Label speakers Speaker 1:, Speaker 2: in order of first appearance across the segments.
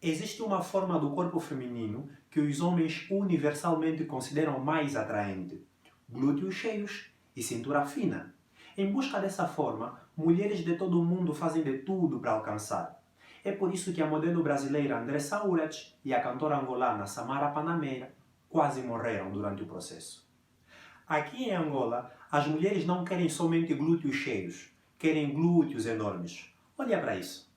Speaker 1: Existe uma forma do corpo feminino que os homens universalmente consideram mais atraente: glúteos cheios e cintura fina. Em busca dessa forma, mulheres de todo o mundo fazem de tudo para alcançar. É por isso que a modelo brasileira Andressa Urach e a cantora angolana Samara Panameira quase morreram durante o processo. Aqui em Angola, as mulheres não querem somente glúteos cheios, querem glúteos enormes. Olha para isso.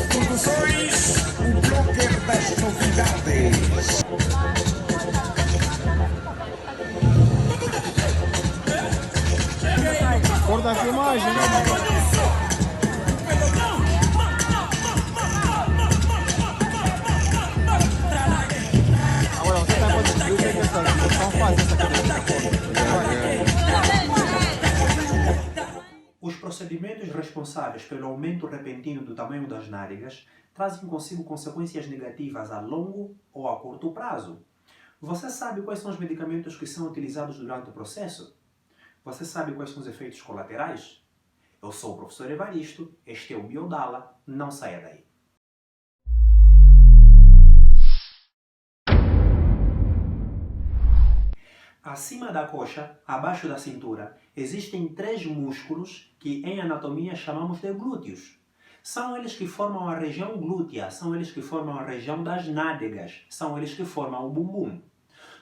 Speaker 2: Produções, o blocker das novidades.
Speaker 3: Cor da filmagem, né? Agora você tá podendo ver que essa função faz essa
Speaker 1: Os procedimentos responsáveis pelo aumento repentino do tamanho das nádegas trazem consigo consequências negativas a longo ou a curto prazo. Você sabe quais são os medicamentos que são utilizados durante o processo? Você sabe quais são os efeitos colaterais? Eu sou o professor Evaristo, este é o Biodala, não saia daí. Acima da coxa, abaixo da cintura, existem 3 músculos que em anatomia chamamos de glúteos. São eles que formam a região glútea, são eles que formam a região das nádegas, são eles que formam o bumbum.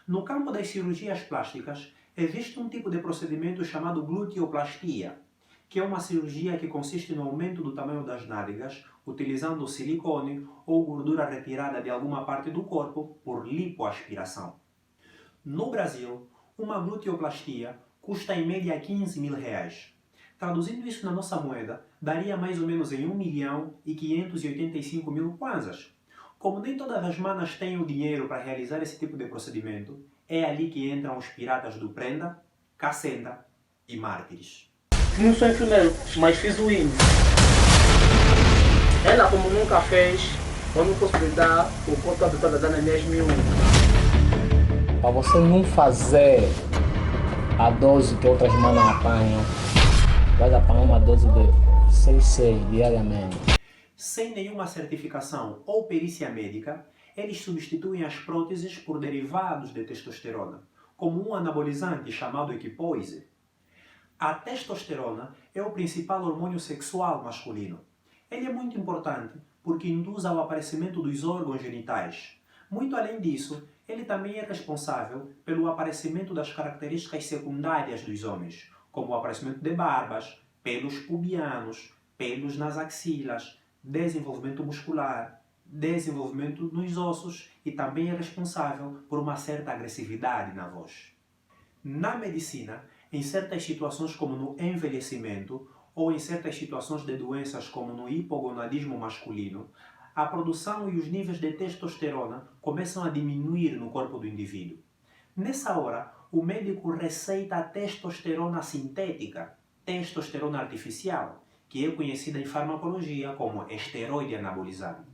Speaker 1: No campo das cirurgias plásticas, existe um tipo de procedimento chamado gluteoplastia, que é uma cirurgia que consiste no aumento do tamanho das nádegas, utilizando silicone ou gordura retirada de alguma parte do corpo por lipoaspiração. No Brasil, uma gluteoplastia custa em média R$15.000. Traduzindo isso na nossa moeda, daria mais ou menos em 1.585.000 kwanzas. Como nem todas as manas têm o dinheiro para realizar esse tipo de procedimento, é ali que entram os piratas do Prenda, Cacenda e Mártires.
Speaker 4: Não sou enfermeiro, mas fiz o INE. Ela, como nunca fez, eu não posso lhe dar o quanto a doutora dá nas minhas 1.000.
Speaker 5: Para você não fazer a dose que outras manas apanham, vai apanhar uma dose de 6 diariamente.
Speaker 1: Sem nenhuma certificação ou perícia médica, eles substituem as próteses por derivados de testosterona, como um anabolizante chamado equipoise. A testosterona é o principal hormônio sexual masculino. Ele é muito importante porque induz ao aparecimento dos órgãos genitais. Muito além disso, ele também é responsável pelo aparecimento das características secundárias dos homens, como o aparecimento de barbas, pelos pubianos, pelos nas axilas, desenvolvimento muscular, desenvolvimento nos ossos e também é responsável por uma certa agressividade na voz. Na medicina, em certas situações como no envelhecimento ou em certas situações de doenças como no hipogonadismo masculino, a produção e os níveis de testosterona começam a diminuir no corpo do indivíduo. Nessa hora, o médico receita a testosterona sintética, testosterona artificial, que é conhecida em farmacologia como esteroide anabolizante.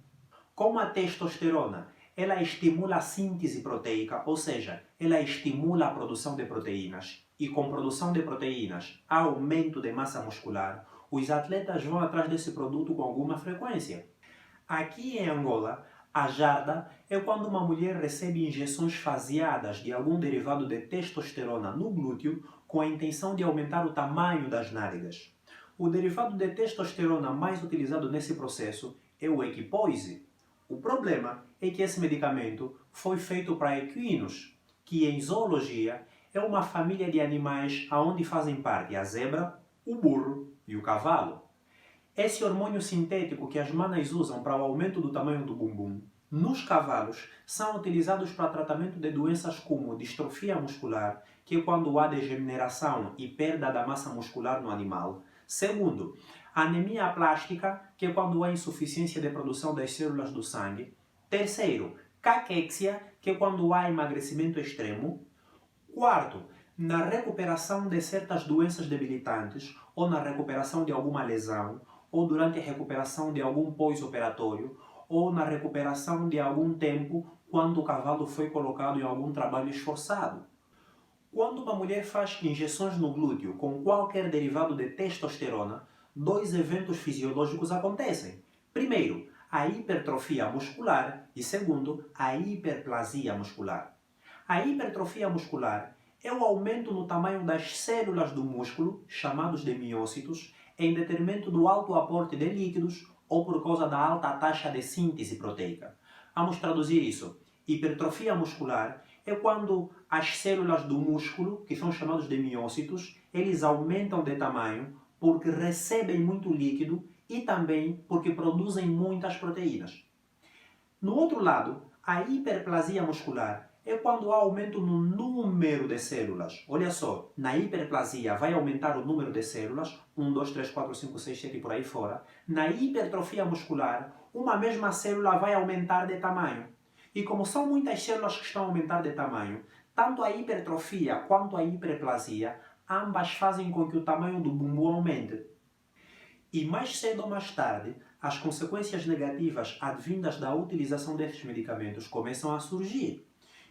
Speaker 1: Como a testosterona, ela estimula a síntese proteica, ou seja, ela estimula a produção de proteínas. E com produção de proteínas, há aumento de massa muscular, os atletas vão atrás desse produto com alguma frequência. Aqui em Angola, a jarda é quando uma mulher recebe injeções faseadas de algum derivado de testosterona no glúteo com a intenção de aumentar o tamanho das nádegas. O derivado de testosterona mais utilizado nesse processo é o equipoise. O problema é que esse medicamento foi feito para equinos, que em zoologia é uma família de animais onde fazem parte a zebra, o burro e o cavalo. Esse hormônio sintético que as manas usam para o aumento do tamanho do bumbum, nos cavalos, são utilizados para tratamento de doenças como distrofia muscular, que é quando há degeneração e perda da massa muscular no animal. Segundo, anemia aplástica, que é quando há insuficiência de produção das células do sangue. Terceiro, caquexia, que é quando há emagrecimento extremo. Quarto, na recuperação de certas doenças debilitantes ou na recuperação de alguma lesão, ou durante a recuperação de algum pós-operatório, ou na recuperação de algum tempo quando o cavalo foi colocado em algum trabalho esforçado. Quando uma mulher faz injeções no glúteo com qualquer derivado de testosterona, dois eventos fisiológicos acontecem. Primeiro, a hipertrofia muscular e segundo, a hiperplasia muscular. A hipertrofia muscular é o aumento no tamanho das células do músculo, chamados de miócitos, em detrimento do alto aporte de líquidos ou por causa da alta taxa de síntese proteica. Vamos traduzir isso. Hipertrofia muscular é quando as células do músculo, que são chamados de miócitos, eles aumentam de tamanho porque recebem muito líquido e também porque produzem muitas proteínas. No outro lado, a hiperplasia muscular é quando há aumento no número de células. Olha só, na hiperplasia vai aumentar o número de células, 1, 2, 3, 4, 5, 6, 7 e por aí fora. Na hipertrofia muscular, uma mesma célula vai aumentar de tamanho. E como são muitas células que estão a aumentar de tamanho, tanto a hipertrofia quanto a hiperplasia, ambas fazem com que o tamanho do bumbum aumente. E mais cedo ou mais tarde, as consequências negativas advindas da utilização desses medicamentos começam a surgir.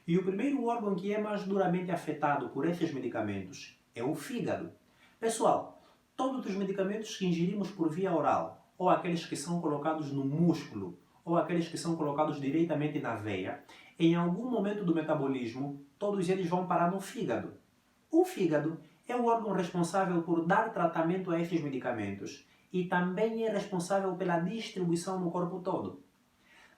Speaker 1: E o primeiro órgão que é mais duramente afetado por esses medicamentos é o fígado. Pessoal, todos os medicamentos que ingerimos por via oral, ou aqueles que são colocados no músculo, ou aqueles que são colocados diretamente na veia, em algum momento do metabolismo, todos eles vão parar no fígado. O fígado é o órgão responsável por dar tratamento a esses medicamentos e também é responsável pela distribuição no corpo todo.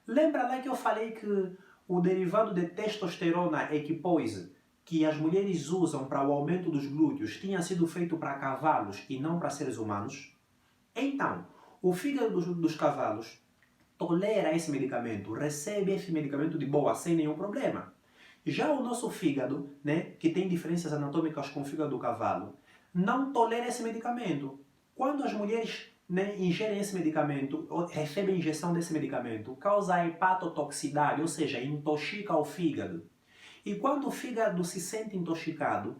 Speaker 1: Lembra lá que eu falei que o derivado de testosterona equipoise, que as mulheres usam para o aumento dos glúteos, tinha sido feito para cavalos e não para seres humanos? Então, o fígado dos cavalos tolera esse medicamento, recebe esse medicamento de boa, sem nenhum problema. Já o nosso fígado, que tem diferenças anatômicas com o fígado do cavalo, não tolera esse medicamento. Quando as mulheres ingerem esse medicamento, ou recebem injeção desse medicamento, causa hepatotoxicidade, ou seja, intoxica o fígado. E quando o fígado se sente intoxicado,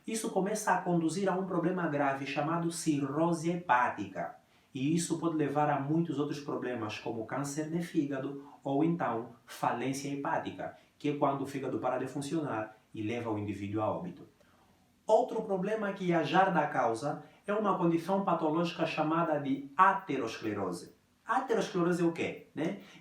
Speaker 1: isso começa a conduzir a um problema grave chamado cirrose hepática. E isso pode levar a muitos outros problemas, como câncer de fígado ou então falência hepática, que é quando o fígado para de funcionar e leva o indivíduo a óbito. Outro problema que a jarda causa é uma condição patológica chamada de aterosclerose. Aterosclerose é o quê?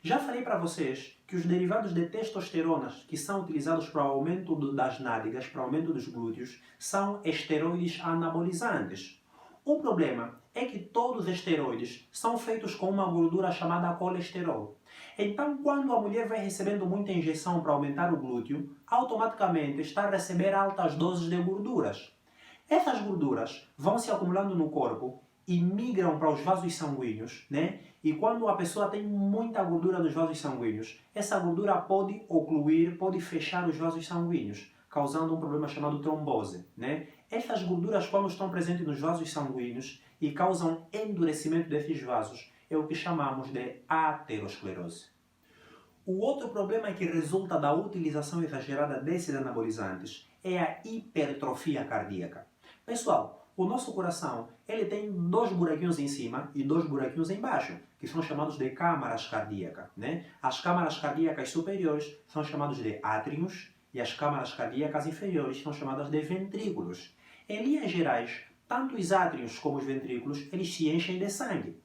Speaker 1: Já falei para vocês que os derivados de testosterona que são utilizados para o aumento das nádegas, para o aumento dos glúteos, são esteroides anabolizantes. O problema é que todos os esteroides são feitos com uma gordura chamada colesterol. Então, quando a mulher vai recebendo muita injeção para aumentar o glúteo, automaticamente está a receber altas doses de gorduras. Essas gorduras vão se acumulando no corpo e migram para os vasos sanguíneos, E quando a pessoa tem muita gordura nos vasos sanguíneos, essa gordura pode ocluir, pode fechar os vasos sanguíneos, causando um problema chamado trombose, Essas gorduras, quando estão presentes nos vasos sanguíneos e causam endurecimento desses vasos, é o que chamamos de aterosclerose. O outro problema que resulta da utilização exagerada desses anabolizantes é a hipertrofia cardíaca. Pessoal, o nosso coração ele tem 2 buraquinhos em cima e 2 buraquinhos embaixo, que são chamados de câmaras cardíacas. As câmaras cardíacas superiores são chamadas de átrios e as câmaras cardíacas inferiores são chamadas de ventrículos. Em linhas gerais, tanto os átrios como os ventrículos, eles se enchem de sangue.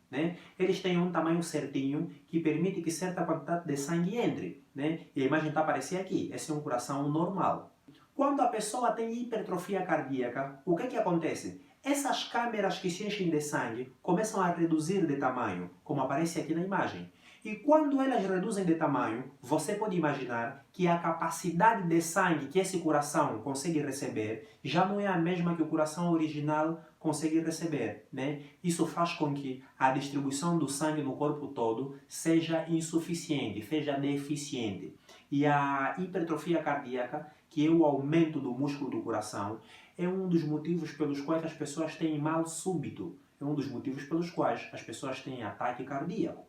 Speaker 1: Eles têm um tamanho certinho que permite que certa quantidade de sangue entre. E a imagem está aparecendo aqui. Esse é um coração normal. Quando a pessoa tem hipertrofia cardíaca, o que acontece? Essas câmeras que se enchem de sangue começam a reduzir de tamanho, como aparece aqui na imagem. E quando elas reduzem de tamanho, você pode imaginar que a capacidade de sangue que esse coração consegue receber já não é a mesma que o coração original consegue receber. Isso faz com que a distribuição do sangue no corpo todo seja insuficiente, seja deficiente. E a hipertrofia cardíaca, que é o aumento do músculo do coração, é um dos motivos pelos quais as pessoas têm mal súbito. É um dos motivos pelos quais as pessoas têm ataque cardíaco.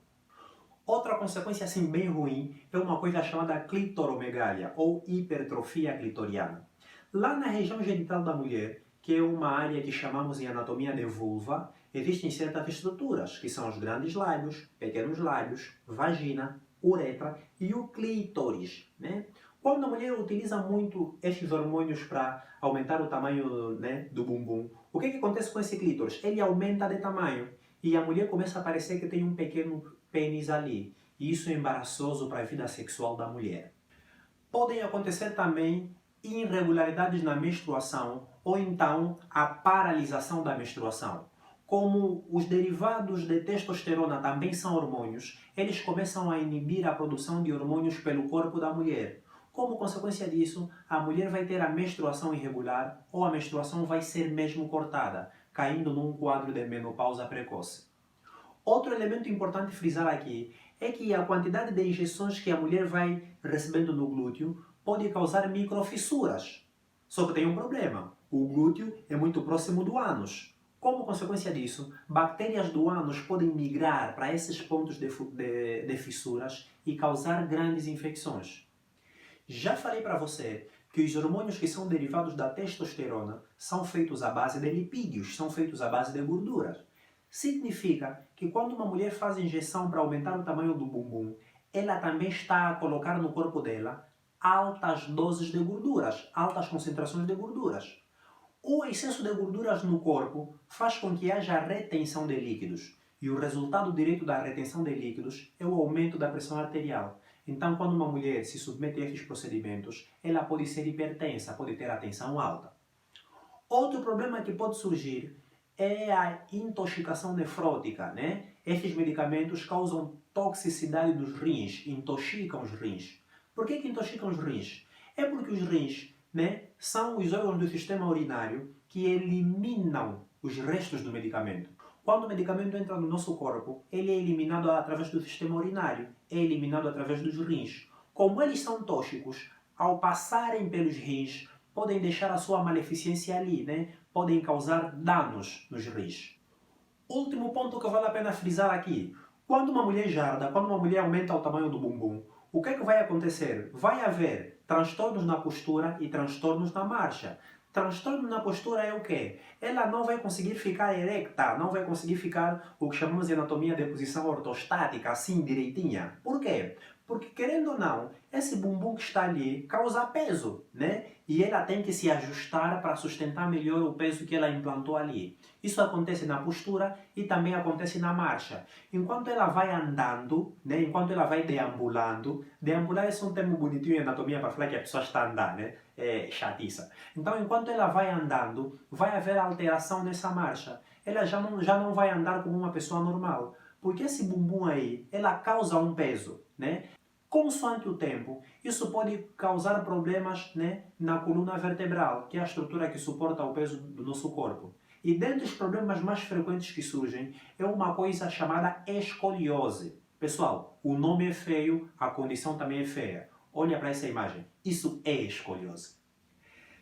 Speaker 1: Outra consequência assim bem ruim é uma coisa chamada clitoromegalia ou hipertrofia clitoriana. Lá na região genital da mulher, que é uma área que chamamos em anatomia de vulva, existem certas estruturas, que são os grandes lábios, pequenos lábios, vagina, uretra e o clítoris, né? Quando a mulher utiliza muito estes hormônios para aumentar o tamanho, né, do bumbum, o que acontece com esse clítoris? Ele aumenta de tamanho e a mulher começa a parecer que tem um pequeno pênis ali. E isso é embaraçoso para a vida sexual da mulher. Podem acontecer também irregularidades na menstruação ou então a paralisação da menstruação. Como os derivados de testosterona também são hormônios, eles começam a inibir a produção de hormônios pelo corpo da mulher. Como consequência disso, a mulher vai ter a menstruação irregular ou a menstruação vai ser mesmo cortada, caindo num quadro de menopausa precoce. Outro elemento importante frisar aqui é que a quantidade de injeções que a mulher vai recebendo no glúteo pode causar microfissuras. Só que tem um problema, o glúteo é muito próximo do ânus. Como consequência disso, bactérias do ânus podem migrar para esses pontos de fissuras e causar grandes infecções. Já falei para você que os hormônios que são derivados da testosterona são feitos à base de lipídios, são feitos à base de gorduras. Significa que quando uma mulher faz injeção para aumentar o tamanho do bumbum, ela também está a colocar no corpo dela altas doses de gorduras, altas concentrações de gorduras. O excesso de gorduras no corpo faz com que haja retenção de líquidos. E o resultado direto da retenção de líquidos é o aumento da pressão arterial. Então, quando uma mulher se submete a estes procedimentos, ela pode ser hipertensa, pode ter a tensão alta. Outro problema que pode surgir é a intoxicação nefrótica, né? Estes medicamentos causam toxicidade dos rins, intoxicam os rins. Por que intoxicam os rins? É porque os rins, né, são os órgãos do sistema urinário que eliminam os restos do medicamento. Quando o medicamento entra no nosso corpo, ele é eliminado através do sistema urinário, é eliminado através dos rins. Como eles são tóxicos, ao passarem pelos rins, podem deixar a sua maleficência ali, né? Podem causar danos nos rins. Último ponto que vale a pena frisar aqui. Quando uma mulher jarda, quando uma mulher aumenta o tamanho do bumbum, o que é que vai acontecer? Vai haver transtornos na postura e transtornos na marcha. Transtorno na postura é o quê? Ela não vai conseguir ficar erecta, não vai conseguir ficar o que chamamos de anatomia de posição ortostática, assim direitinha. Por quê? Porque, querendo ou não, esse bumbum que está ali causa peso, né? E ela tem que se ajustar para sustentar melhor o peso que ela implantou ali. Isso acontece na postura e também acontece na marcha. Enquanto ela vai andando, né? Enquanto ela vai deambulando, deambular é só um termo bonitinho em anatomia para falar que a pessoa está a andar, né? É chatiça. Então, enquanto ela vai andando, vai haver alteração nessa marcha. Ela já não vai andar como uma pessoa normal. Porque esse bumbum aí, ela causa um peso, né? Consoante o tempo, isso pode causar problemas, né, na coluna vertebral, que é a estrutura que suporta o peso do nosso corpo. E dentre os problemas mais frequentes que surgem, é uma coisa chamada escoliose. Pessoal, o nome é feio, a condição também é feia. Olha para essa imagem. Isso é escoliose.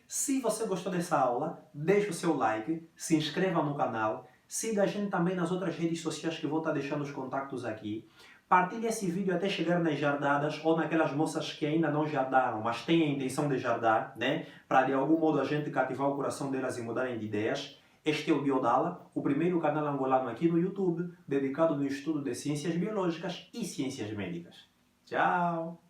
Speaker 1: Se você gostou dessa aula, deixe o seu like, se inscreva no canal, siga a gente também nas outras redes sociais que vou estar deixando os contatos aqui. Partilhe esse vídeo até chegar nas jardadas ou naquelas moças que ainda não jardaram, mas têm a intenção de jardar, né? Para de algum modo a gente cativar o coração delas e mudarem de ideias. Este é o Biodala, o primeiro canal angolano aqui no YouTube, dedicado no estudo de ciências biológicas e ciências médicas. Tchau!